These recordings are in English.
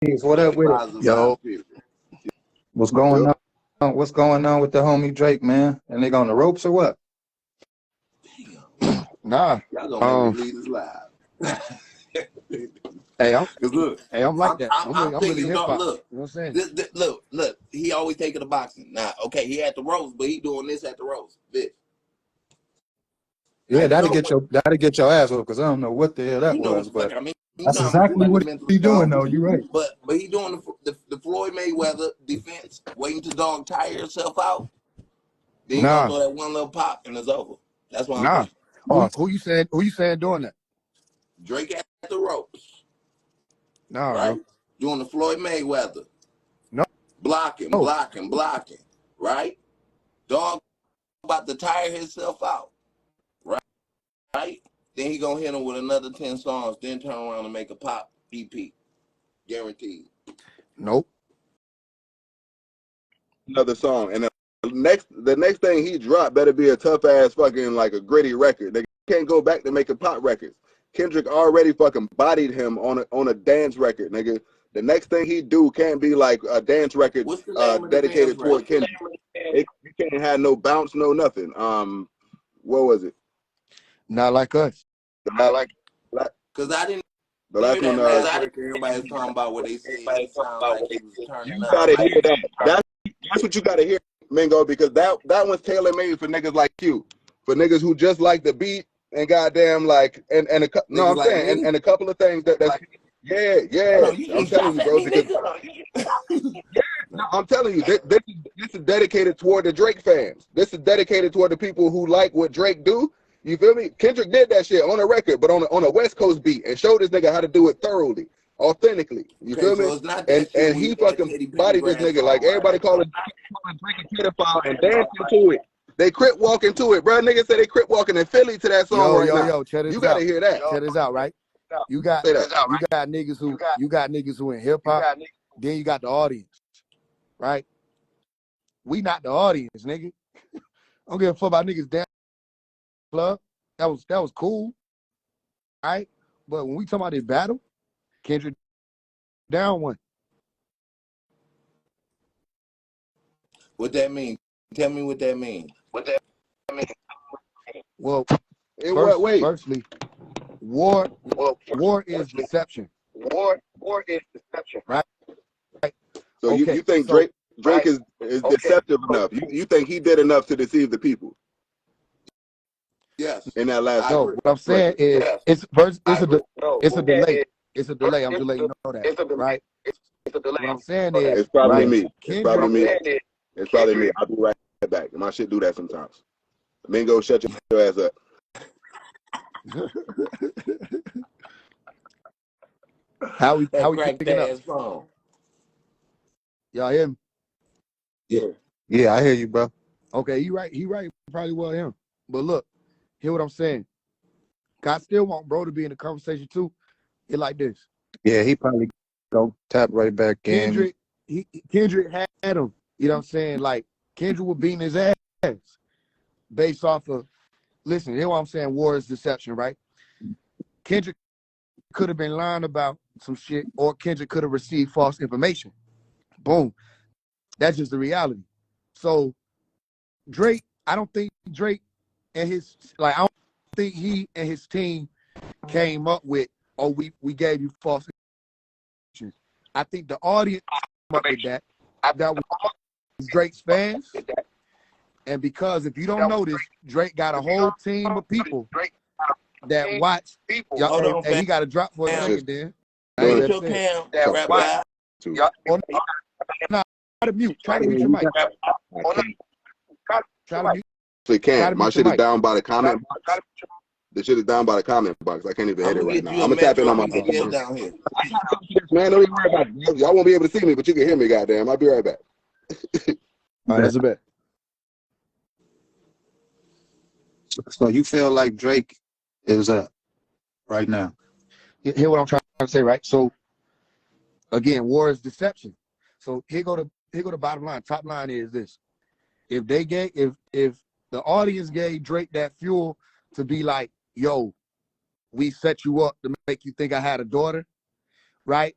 What up with it? Yo, What's going on? What's going on with the homie Drake, man? And they on the ropes or what? nah. Y'all gonna make me leave this live. I'm like that. I'm I'm really thinking, hip hop. look, You know what I'm saying? look. He always taking the boxing. Now, okay, he had the roast, but he doing this at the roast. This. Yeah, that'll get your ass up because I don't know what the hell that was, but that's exactly what he's doing though. You're right. But he doing the Floyd Mayweather defense, waiting to dog tire yourself out. Then he gonna throw that one little pop and it's over. That's why I'm thinking. Who you saying doing that? Drake at the ropes. Nah, right? bro. Doing the Floyd Mayweather. No. Blocking, right? Dog about to tire himself out. Right? Then he gonna hit him with another 10 songs, then turn around and make a pop EP. Guaranteed. Nope. Another song. And the next thing he dropped better be a tough ass fucking like a gritty record. They can't go back to making pop records. Kendrick already fucking bodied him on a dance record, nigga. The next thing he do can't be like a dance record dedicated toward Kendrick. You can't have no bounce, no nothing. What was it? Not Like Us. Because I didn't the last one. Everybody's talking about what they say. It sounds like he was turning you gotta hear that. That's what you gotta hear, Mingo, because that one's tailor made for niggas like you, for niggas who just like the beat and goddamn like and a couple of things that's I'm telling you, bro. Because, I'm telling you, this is dedicated toward the Drake fans. This is dedicated toward the people who like what Drake do. You feel me? Kendrick did that shit on a record, but on a West Coast beat, and showed this nigga how to do it thoroughly, authentically. You feel me? And he fucking bodied this nigga. Like everybody calling Drake a pedophile and dancing to it. They crip walking to it, bro. Niggas say they crip walking in Philly to that song now. You gotta hear that. Check this out, right? You got niggas who in hip hop. Then you got the audience, right? We not the audience, nigga. I don't give a fuck about niggas down club. That was cool, right? But when we talk about this battle, Kendrick down one. What that mean? Tell me what that mean. Well, firstly, war is deception. War is deception. Right? So you think Drake is deceptive enough? You think he did enough to deceive the people? Yes. In that last what I'm saying is it's a delay. It's a delay. I'm just letting you know that. Right? What I'm saying is it's probably me. It's probably me. I'll be right back. My shit do that sometimes. Mingo, shut your ass up. How we picking up? Phone. Y'all hear me? Yeah, I hear you, bro. Okay, he right. Probably well him. But look, hear what I'm saying. I still want bro to be in the conversation too. It like this. Yeah, he probably go tap right back in. Kendrick had him. You know what I'm saying? Like Kendrick was beating his ass based off of. Listen, hear what I'm saying. War is deception, right? Kendrick could have been lying about some shit, or Kendrick could have received false information. Boom. That's just the reality. So Drake, I don't think Drake and I don't think he and his team came up with, oh, we gave you false information. I think the audience came up with that. That was Drake's fans. And because if you don't notice, Drake got a whole team of people that watch. And he got to drop for a second then. Try to mute. Try to mute your mic. Try to mute. My shit is down by the comment box. The shit is down by the comment box. I can't even hit it right now. I'm gonna tap in on my phone. Down here. Man, don't even worry about it. Y'all won't be able to see me, but you can hear me, goddamn. I'll be right back. All right, that's a bet. So you feel like Drake is up right now? Hear what I'm trying to say, right? So again, war is deception. So here go the bottom line. Top line is this: if the audience gave Drake that fuel to be like, yo, we set you up to make you think I had a daughter, right?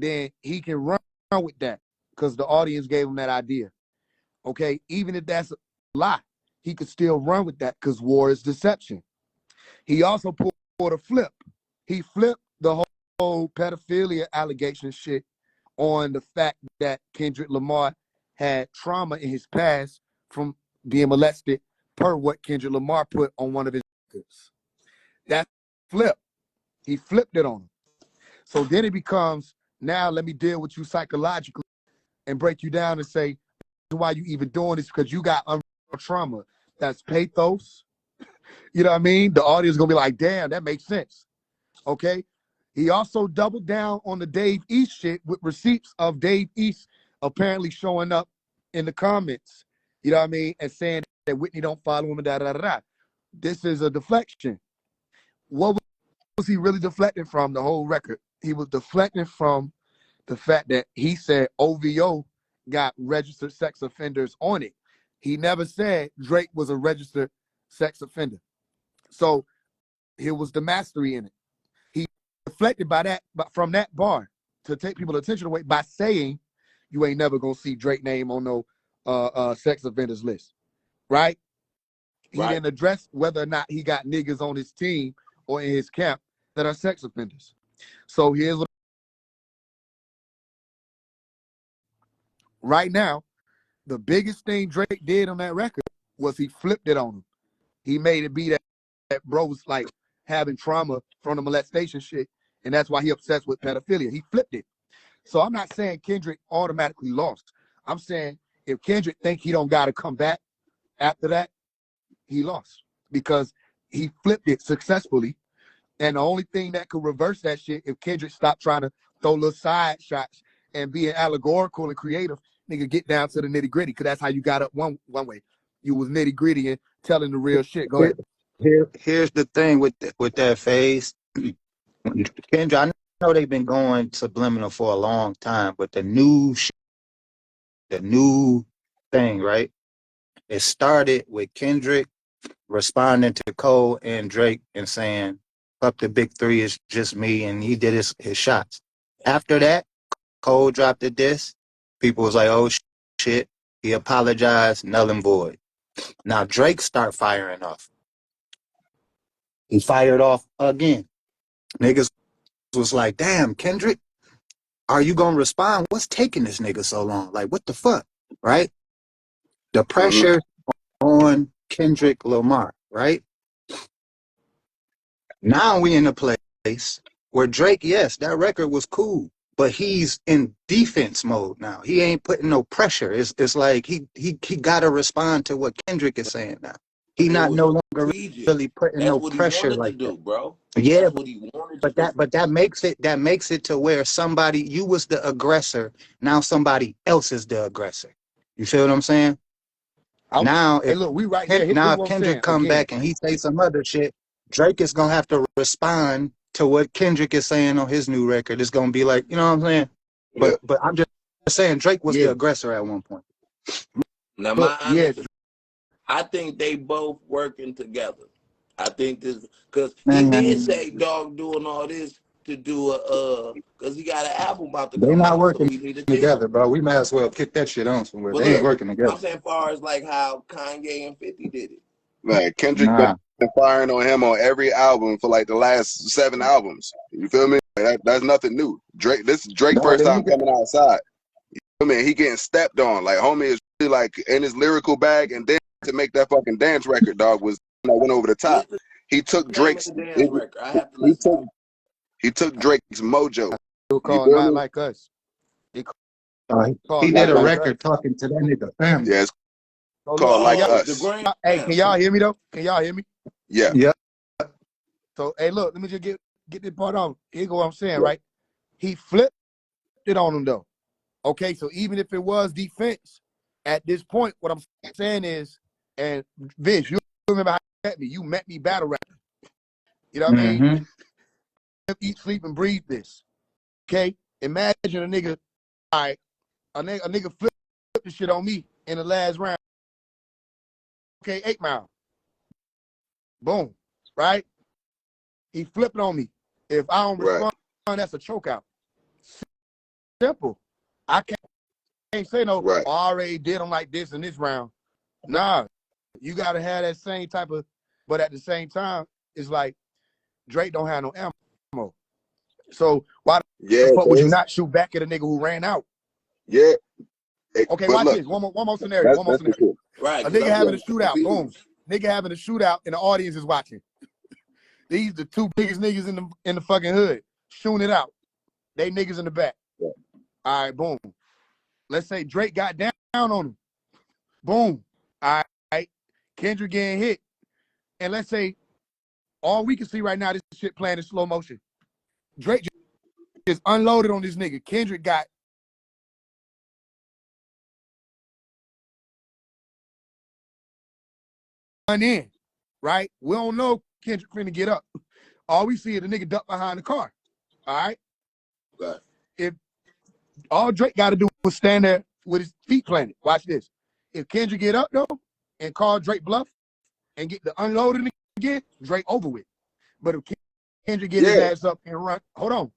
then he can run with that because the audience gave him that idea. Okay, even if that's a lie, he could still run with that because war is deception. He also pulled a flip. He flipped the whole pedophilia allegation shit on the fact that Kendrick Lamar had trauma in his past from being molested, per what Kendrick Lamar put on one of his records. That flip. He flipped it on him. So then it becomes, now let me deal with you psychologically and break you down and say, why you even doing this, because you got trauma. That's pathos. You know what I mean? The audience is gonna be like, damn, that makes sense. Okay. He also doubled down on the Dave East shit with receipts of Dave East apparently showing up in the comments, you know what I mean, and saying that Whitney don't follow him and da da da da. This is a deflection. What was he really deflecting from the whole record? He was deflecting from the fact that he said OVO got registered sex offenders on it. He never said Drake was a registered sex offender. So here was the mastery in it. He deflected by that, but from that bar to take people's attention away by saying you ain't never gonna see Drake name on no sex offenders list, right? He didn't address whether or not he got niggas on his team or in his camp that are sex offenders. So here's what right now, the biggest thing Drake did on that record was he flipped it on him. He made it be that bro was like having trauma from the molestation shit, and that's why he obsessed with pedophilia. He flipped it. So I'm not saying Kendrick automatically lost. I'm saying if Kendrick think he don't gotta come back after that, he lost because he flipped it successfully. And the only thing that could reverse that shit if Kendrick stopped trying to throw little side shots and being allegorical and creative, nigga, get down to the nitty gritty, because that's how you got up one way. You was nitty gritty and telling the real shit. Go ahead. Here's the thing with that phase. Kendrick, I know they've been going subliminal for a long time, but the new thing, right? It started with Kendrick responding to Cole and Drake and saying, "Up the big three is just me," and he did his shots. After that, Cole dropped the diss. People was like, "Oh shit!" He apologized, null and void. Now Drake start firing off. He fired off again. Niggas was like, "Damn, Kendrick, are you gonna respond? What's taking this nigga so long? Like, what the fuck?" Right? The pressure on Kendrick Lamar, right? Now we in a place where Drake, yes, that record was cool, but he's in defense mode now. He ain't putting no pressure. It's like he gotta respond to what Kendrick is saying now. He not no longer really putting no pressure like that. Bro. Yeah, that's what he wanted to do. but that makes it to where somebody, you was the aggressor, now somebody else is the aggressor. You feel what I'm saying? Now if look, we right here. now if Kendrick come back and he say some other shit, Drake is gonna have to respond to what Kendrick is saying on his new record. It's gonna be like, you know what I'm saying? But I'm just saying Drake was the aggressor at one point. Now I think they both working together. I think this because he did say dog doing all this to do because he got an album about to come out. They're not working together, bro. We might as well kick that shit on somewhere. They ain't working together. I'm saying as far as like how Kanye and 50 did it. Like Kendrick been firing on him on every album for like the last 7 albums. You feel me? Like that's nothing new. This is Drake first time coming outside. You feel me? He getting stepped on. Like homie is really like in his lyrical bag, and then to make that fucking dance record, dog, was went over the top. He took Drake's he took Drake's mojo. Called Not Like Us. He did a record talking to that nigga family. Yeah, it's called Like Us. Hey, can y'all hear me though? Can y'all hear me? Yeah. Yeah. So hey, look, let me just get this part on. Here go what I'm saying, right? He flipped it on him though. Okay, so even if it was defense, at this point, what I'm saying is, and Vince, you remember how you met me? You met me battle rapping. You know what I mean? Eat, sleep, and breathe this. Okay? Imagine a nigga, all right, a nigga flip the shit on me in the last round. Okay, 8 Mile. Boom. Right? He flipped on me. If I don't respond, that's a chokeout. simple. I can't say no, Right. I already did them like this in this round. Nah, you got to have that same type of, but at the same time, it's like Drake don't have no ammo. So why the fuck would you not shoot back at a nigga who ran out? Yeah. Okay, but watch look, this. One more scenario. One more that's the scenario. shit. Right. A nigga having a shootout. Boom. Nigga having a shootout and the audience is watching. These the two biggest niggas in the fucking hood shooting it out. They niggas in the back. Yeah. All right, boom. Let's say Drake got down on him. Boom. All right. Kendrick getting hit. And let's say all we can see right now, this shit playing in slow motion. Drake just unloaded on this nigga. Kendrick got in, right? We don't know Kendrick finna get up. All we see is the nigga duck behind the car. All right? Right. If all Drake got to do is stand there with his feet planted. Watch this. If Kendrick get up, though, and call Drake bluff and get the unloading again, Drake over with. But if Kendrick get his ass up and run, hold on.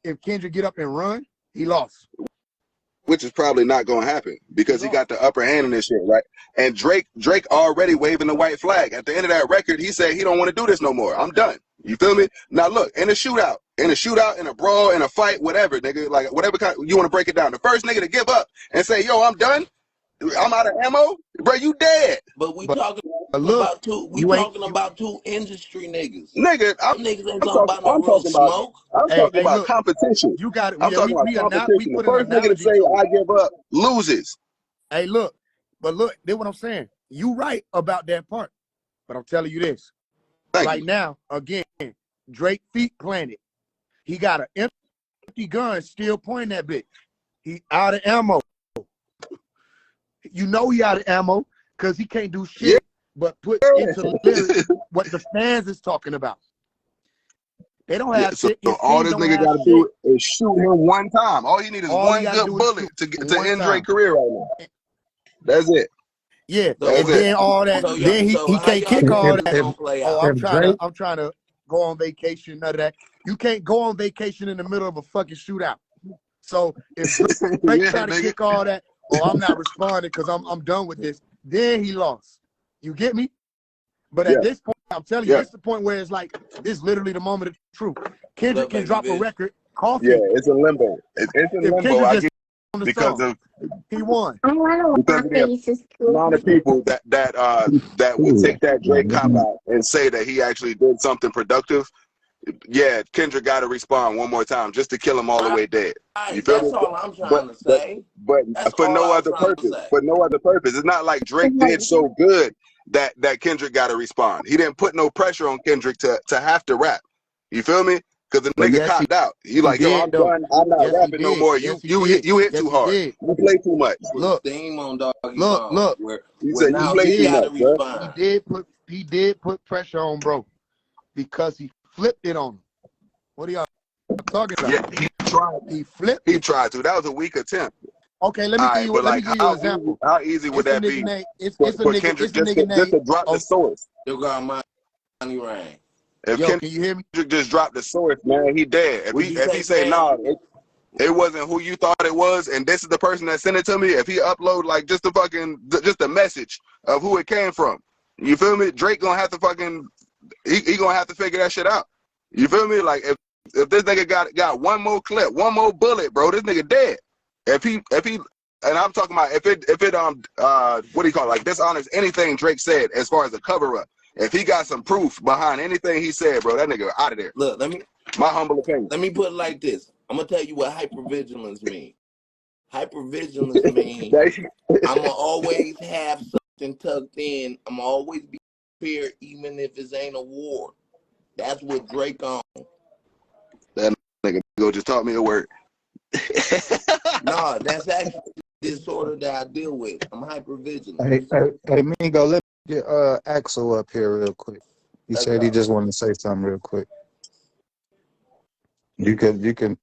If Kendrick get up and run, he lost. Which is probably not going to happen because he got the upper hand in this shit, right? And Drake already waving the white flag. At the end of that record, he said he don't want to do this no more. I'm done. You feel me? Now look, in a shootout, in a brawl, in a fight, whatever, nigga, like whatever kind you want to break it down. The first nigga to give up and say, yo, I'm done, I'm out of ammo, bro, you dead. But we talking look, about two industry niggas. Nigga, I'm niggas ain't talking about no real smoke. I'm talking about look, competition. You got it. I'm talking about competition. The first nigga to say I give up loses. Hey, look, but look, this what I'm saying. You right about that part, but I'm telling you this. Right now, again, Drake feet planted. He got an empty gun still pointing that bitch. He out of ammo. You know he out of ammo because he can't do shit but put into lyrics what the fans is talking about. They don't have so shit. So all this nigga got to do is shoot him one time. All he need is one good bullet to end Drake's career right now. That's it. Yeah, that's and then all that. Then he can't kick all that. I'm trying to go on vacation. None of that. You can't go on vacation in the middle of a fucking shootout. So if Drake try to kick all that, I'm not responding because I'm done with this. Then he lost. You get me? But at this point, I'm telling you, this is the point where it's like this is literally the moment of truth. Kendrick can drop a record. Coffee. Yeah, it's a limbo. It's in limbo. Because of he won. Because of the amount of people that would take that Drake cop out and say that he actually did something productive. Yeah, Kendrick got to respond one more time just to kill him all the way dead. You feel That's me? all I'm trying to say. But for no other purpose. For no other purpose. It's not like Drake did so good that Kendrick got to respond. He didn't put no pressure on Kendrick to have to rap. You feel me? Because the nigga copped out. He like, yo, I'm done. I'm not rapping no more. You hit too hard. You play too much. Look, steam on Doggy look. You said you play too much, bro. He did put pressure on bro because he flipped it on him. What are y'all talking about? Yeah, he tried. He flipped. He tried to. That was a weak attempt. Okay, let me give you an example. How easy would that be? It's a nigga. It's a nigga name. Just to drop the source. You got money rain. If Yo, can you hear me? Kendrick just dropped the source, man, he dead. If he say nah, it wasn't who you thought it was, and this is the person that sent it to me. If he upload like just a message of who it came from, you feel me? Drake gonna have to fucking he gonna have to figure that shit out. You feel me? Like if this nigga got one more clip, one more bullet, bro, this nigga dead. If he and I'm talking about if it what do you call it? Like dishonors anything Drake said as far as a cover up. If he got some proof behind anything he said, bro, that nigga out of there. Look, my humble opinion. Let me put it like this. I'm gonna tell you what hypervigilance means. Hypervigilance means I'm gonna always have something tucked in. I'm gonna always be prepared, even if it ain't a war. That's what Drake on. That nigga go just taught me a word. No, that's actually the disorder that I deal with. I'm hypervigilant. Hey, Mingo, let me get Axel up here real quick. He said he just wanted to say something real quick. You can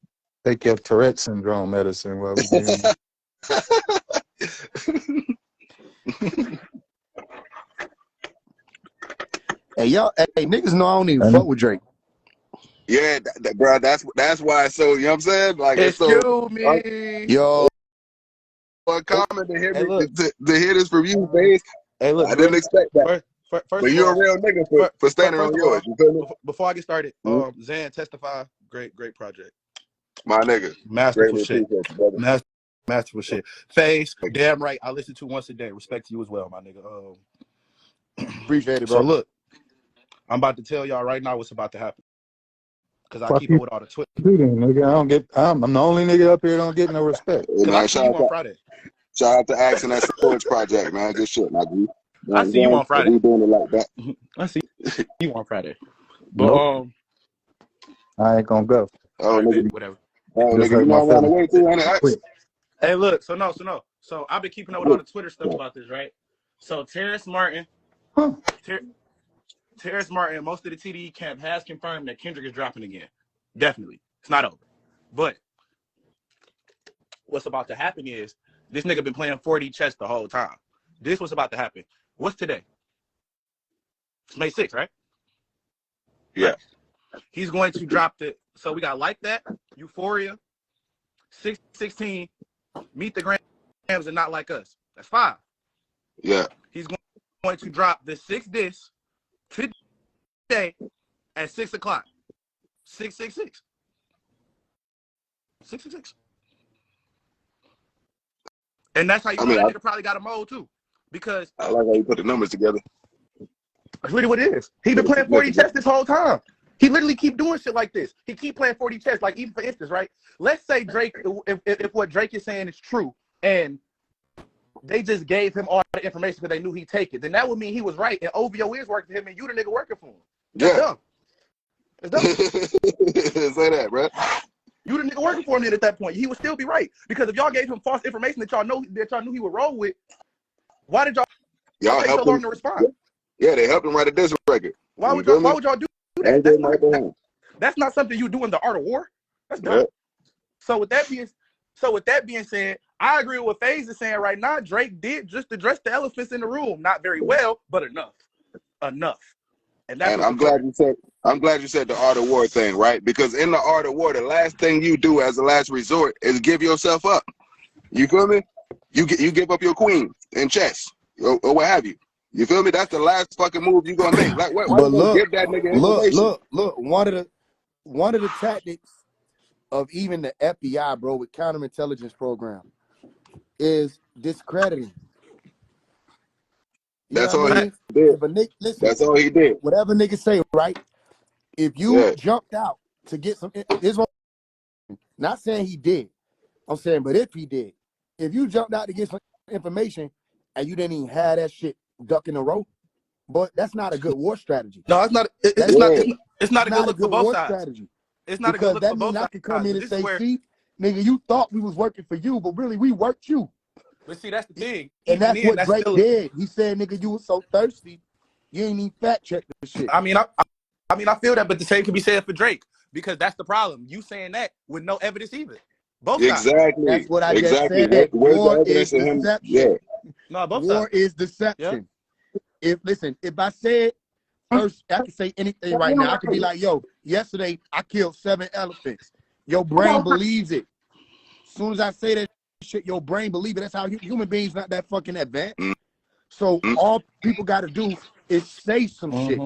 take your Tourette syndrome medicine while we're doing Hey, y'all, niggas know I don't even fuck with Drake. Yeah, bro. That's why it's so. You know what I'm saying? Like it's so Excuse me. Yo. uncommon to hear Hey, me look. to hear this from you, Faze. Hey, look. I didn't expect that. First But of you're all, a real nigga for standing first on of yours. all, You feel me? before I get started, Mm-hmm. Zan testify. Great project. My nigga. Masterful Greatly shit. appreciate you, brother. Masterful shit. Faze, damn right. I listen to once a day. Respect to you as well, my nigga. Appreciate it, bro. So look, I'm about to tell y'all right now what's about to happen. Cause I Fuck keep you up with all the Twitter. do then, nigga. I'm the only nigga up here that don't get no respect. Hey, Cause I man, see you on Friday. shout out to Action that Storage Project, man. Good shit, my dude. I see you on Friday. We doing it like that. I see you on Friday. But Nope. I ain't gonna go. Oh, nigga. whatever. Oh, Just nigga, hurt you my know I'm on the feelings. way too, ain't it? Quick. Hey, look. So I've been keeping up with all the Twitter stuff about this, right? So Terrence Martin, Terrence Martin, most of the TDE camp has confirmed that Kendrick is dropping again. Definitely, it's not over. But what's about to happen is this nigga been playing 4D chess the whole time. This was about to happen. What's today? It's May 6th, right? Yeah. He's going to drop the. So we got Like That, Euphoria, 616, Meet the Grams, and Not Like Us. That's 5. Yeah. He's going to drop the 6th disc today at 6 o'clock. 666. 666. And that's how you know that nigga probably got a mode too. Because I like how you put the numbers together. that's really what it is. He been playing 40 chess this whole time. He literally keep doing shit like this. He keep playing 40 chess. Like, even for instance, right? Let's say Drake, if what Drake is saying is true, and they just gave him all the information because they knew he'd take it, then that would mean he was right, and OVO is working for him, and you the nigga working for him. That's dumb. That's dumb. Say that, bro. You the nigga working for him then at that point. He would still be right. Because if y'all gave him false information that y'all knew he would roll with, why did y'all take so long to respond? Yeah, they helped him write a diss record. Why would y'all do that? That's not something you do in the art of war. That's dumb. Yep. So with that being said, I agree with what Faze is saying right now. Drake did just address the elephants in the room. Not very well, but enough. And I'm glad you said the art of war thing, right? Because in the art of war, the last thing you do as a last resort is give yourself up. You feel me? You give up your queen in chess or what have you. You feel me? That's the last fucking move you gonna make. Like, why you gonna give that nigga information? Look. One of the tactics of even the FBI, bro, with counterintelligence program, is discrediting. That's all he did. But Nick, listen, that's all he did. Whatever niggas say, right? If you jumped out to get some, not saying he did. I'm saying, but if he did, if you jumped out to get some information and you didn't even have that shit duck in a row, but that's not a good war strategy. No, it's not. It's not a good look for both sides. Strategy. It's not a good look for both sides. That means I could come in and say, see, nigga, you thought we was working for you, but really we worked you. But see, that's the thing. And that's what Drake did. He said, nigga, you was so thirsty, you ain't even fact check the shit. I mean, I feel that, but the same can be said for Drake, because that's the problem. You saying that with no evidence either. Both sides. Exactly. That's what I just said. War is deception. Yeah. No, both War sides. is deception. Yeah. If I said first, I could say anything right now. I could be like, yo, yesterday I killed 7 elephants. Your brain believes it. As soon as I say that shit, your brain believes it. That's how human beings not that fucking advanced. So all people got to do is say some shit.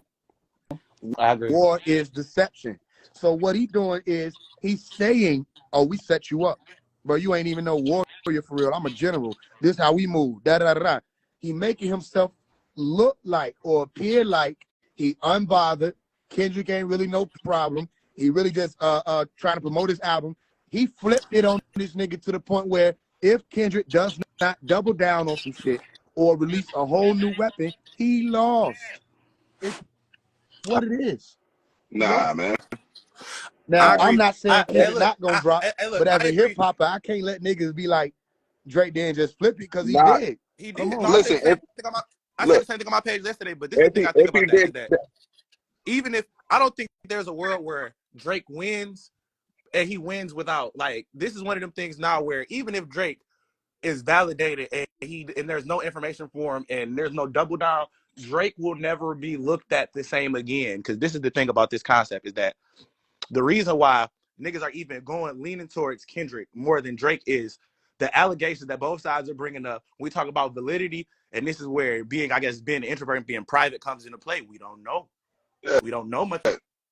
I agree. War is deception. So what he doing is he's saying, oh, we set you up. Bro, you ain't even no warrior for real. I'm a general. This how we move. Da-da-da-da. He making himself look like or appear like he unbothered. Kendrick ain't really no problem. He really just trying to promote his album. He flipped it on this nigga to the point where if Kendrick does not double down on some shit or release a whole new weapon, he lost. It's what it is. Nah, man. Now, I'm not saying Kendrick not gonna drop, look, but as a hip hopper, I can't let niggas be like Drake didn't just flip it because he did. He did. Come on. No, I said the same thing on my page yesterday, but this is the thing I think about that is that even if I don't think there's a world where Drake wins and he wins without, like, this is one of them things now where even if Drake is validated and there's no information for him and there's no double down, Drake will never be looked at the same again. Because this is the thing about this concept is that the reason why niggas are even leaning towards Kendrick more than Drake is the allegations that both sides are bringing up. We talk about validity, and this is where being an introvert and being private comes into play. We don't know. Yeah. We don't know much.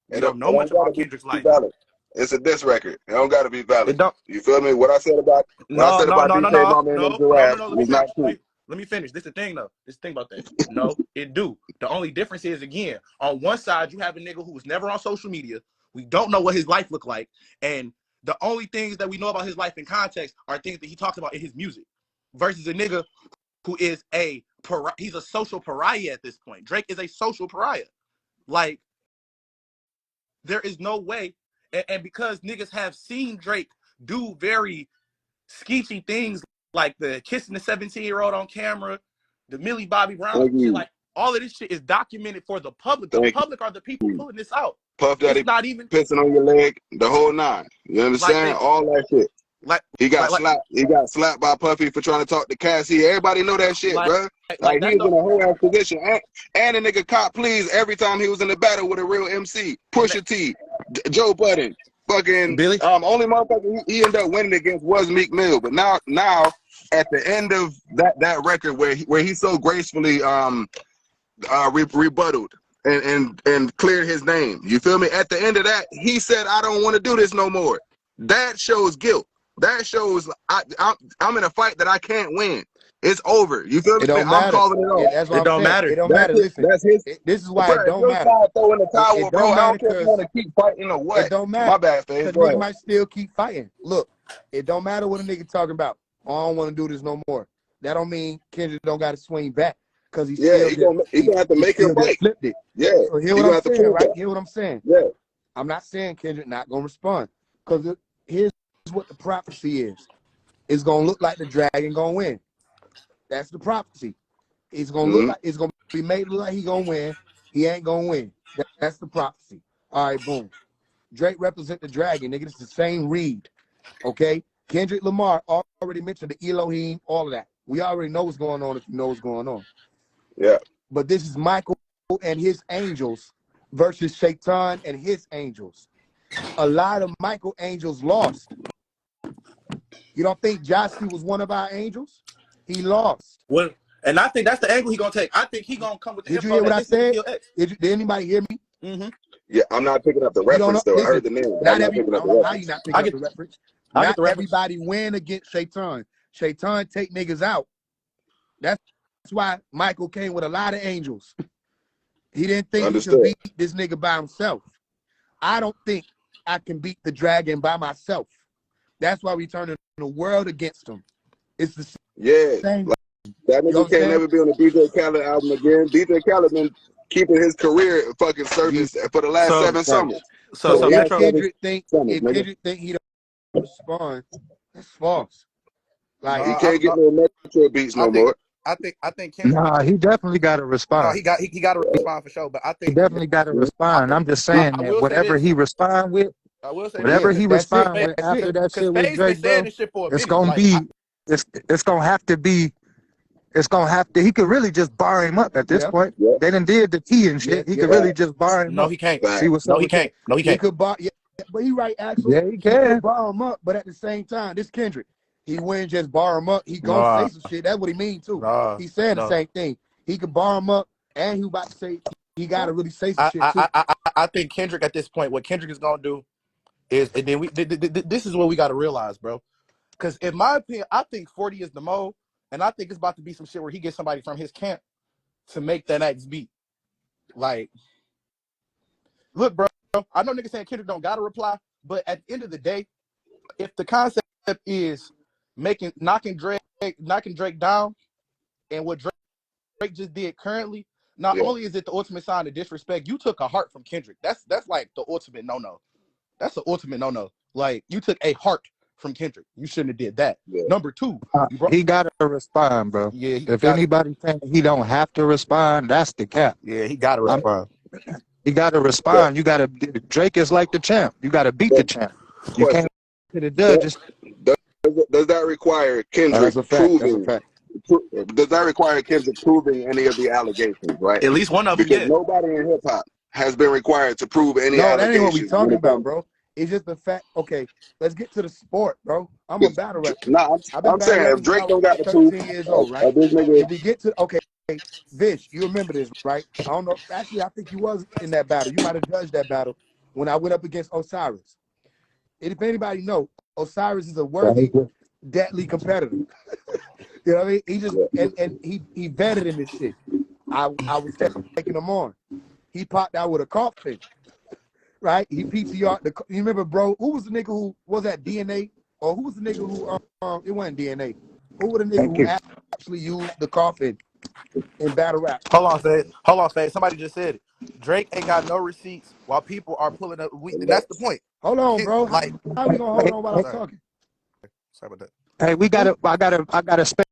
We don't know much about Kendrick's life. Valid. It's a diss record. It don't got to be valid. It don't. You feel me? What I said about DJ Mama and Giraffe was not true. Let me finish. This is the thing, though. This is the thing about that. No, it do. The only difference is, again, on one side, you have a nigga who was never on social media. We don't know what his life looked like. And the only things that we know about his life in context are things that he talks about in his music. Versus a nigga who is he's a social pariah at this point. Drake is a social pariah. Like, there is no way. And because niggas have seen Drake do very skeechy things, like the kissing the 17-year-old on camera, the Millie Bobby Brown shit, like all of this shit is documented for the public. The public are the people pulling this out. Puff Daddy, not even pissing on your leg, the whole nine. You understand? Like all that shit. Like he got slapped. He got slapped by Puffy for trying to talk to Cassie. Everybody know that shit, bro. Like he was in a whole ass position. And a nigga caught please every time he was in the battle with a real MC. Pusha T, Joe Budden. Fucking Billy. Only motherfucker he ended up winning against was Meek Mill. But now at the end of that record where he so gracefully rebutted and cleared his name. You feel me? At the end of that, he said, "I don't want to do this no more." That shows guilt. That shows I'm in a fight that I can't win. It's over. You feel me? It don't matter. I'm calling it off. That's what it don't matter. It don't matter. Listen, this is why it don't matter. Throw in the towel, bro. I don't care if you want to keep fighting or what. It don't matter. My bad, Faise. Because nigga might still keep fighting. Look, it don't matter what a nigga talking about. I don't want to do this no more. That don't mean Kendrick don't got to swing back. Because he gonna have to make him fight. Flipped it. Yeah. So hear what I'm saying, right? Hear what I'm saying. Yeah. I'm not saying Kendrick not gonna respond. Because here's what the prophecy is. It's gonna look like the dragon gonna win. That's the prophecy. It's gonna look like it's gonna be made look like he gonna win. He ain't gonna win. That's the prophecy. All right, boom. Drake represent the dragon, nigga. It's the same read. Okay? Kendrick Lamar already mentioned the Elohim, all of that. We already know what's going on if you know what's going on. Yeah. But this is Michael and his angels versus Shaitan and his angels. A lot of Michael angels lost. You don't think Jossie was one of our angels? He lost. Well, and I think that's the angle he gonna take. I think he gonna come with the Did you hear what I said? Did anybody hear me? Mm-hmm. Yeah, I'm not picking up the reference though. Listen, I heard the name. Not everybody. How you not picking up the reference? Not everybody win against Shaitan. Shaitan take niggas out. That's why Michael came with a lot of angels. He didn't think he could beat this nigga by himself. I don't think I can beat the dragon by myself. That's why we turning the world against him. It's the same. Like, that nigga can't never be on the DJ Khaled album again. DJ Khaled been keeping his career fucking service for the last 7 summers. So if Kendrick think he don't respond, that's false. Like he can't get no Metro beats no more. I think Kendrick. Nah, he definitely got to respond. No, he got to respond for sure. But I think he definitely got to respond. I'm just saying that whatever he respond with, whatever he respond with after that shit with Drake, bro, it's gonna be, it's gonna have to be. It's gonna have to. He could really just bar him up at this point. They done did the T and shit. He could really just bar him up. No, he can't. See what's up. No, he can't. No, he can't. He could bar. Yeah, but he right. Actually, yeah, he can bar him up. But at the same time, this Kendrick, he wouldn't just bar him up. He gonna say some shit. That's what he mean too. He's saying the same thing. He could bar him up, and he about to say he gotta really say some shit too. I think Kendrick at this point, what Kendrick is gonna do is, and then this is what we gotta realize, bro. Because in my opinion, I think 40 is the mode. And I think it's about to be some shit where he gets somebody from his camp to make that next beat. Like, look, bro, I know niggas saying Kendrick don't gotta reply, but at the end of the day, if the concept is knocking Drake down, and what Drake just did currently, not only is it the ultimate sign of disrespect, you took a heart from Kendrick. That's like the ultimate no-no. That's the ultimate no-no. Like, you took a heart from Kendrick. You shouldn't have did that. Number two, he gotta respond, bro. Yeah. If anybody saying he don't have to respond, that's the cap. Yeah, he gotta respond. He gotta respond. You gotta. Drake is like the champ. You gotta beat the champ. You can't to the judges. Does that require Kendrick proving? Does that require Kendrick proving any of the allegations? Right. At least one of them. Because nobody in hip hop, has been required to prove any No, that ain't what we allegations. talking about, bro. It's just the fact. Okay, let's get to the sport, bro. I'm a battle rapper. No, I've been I'm battle saying if rapping since I Drake was don't got the proof 13 years old, right? of this nigga, If we get to Vish, you remember this, right? I don't know. Actually, I think you was in that battle. You might have judged that battle when I went up against Osiris. And if anybody know, Osiris is a worthy, deadly competitor. You know what I mean? He just and he vetted in this shit. I was taking him on. He popped out with a coffin, right? He PTR'd the. You remember, bro? Who was the nigga who was that DNA? Or who was the nigga who it wasn't DNA? Who was the nigga who actually used the coffin in battle rap? Hold on, Faye. Hold on, Faye. Somebody just said it. Drake ain't got no receipts while people are pulling up. That's the point. Hold on, bro. Like, how we gonna hold on while I'm talking? sorry about that. Hey, I got a space.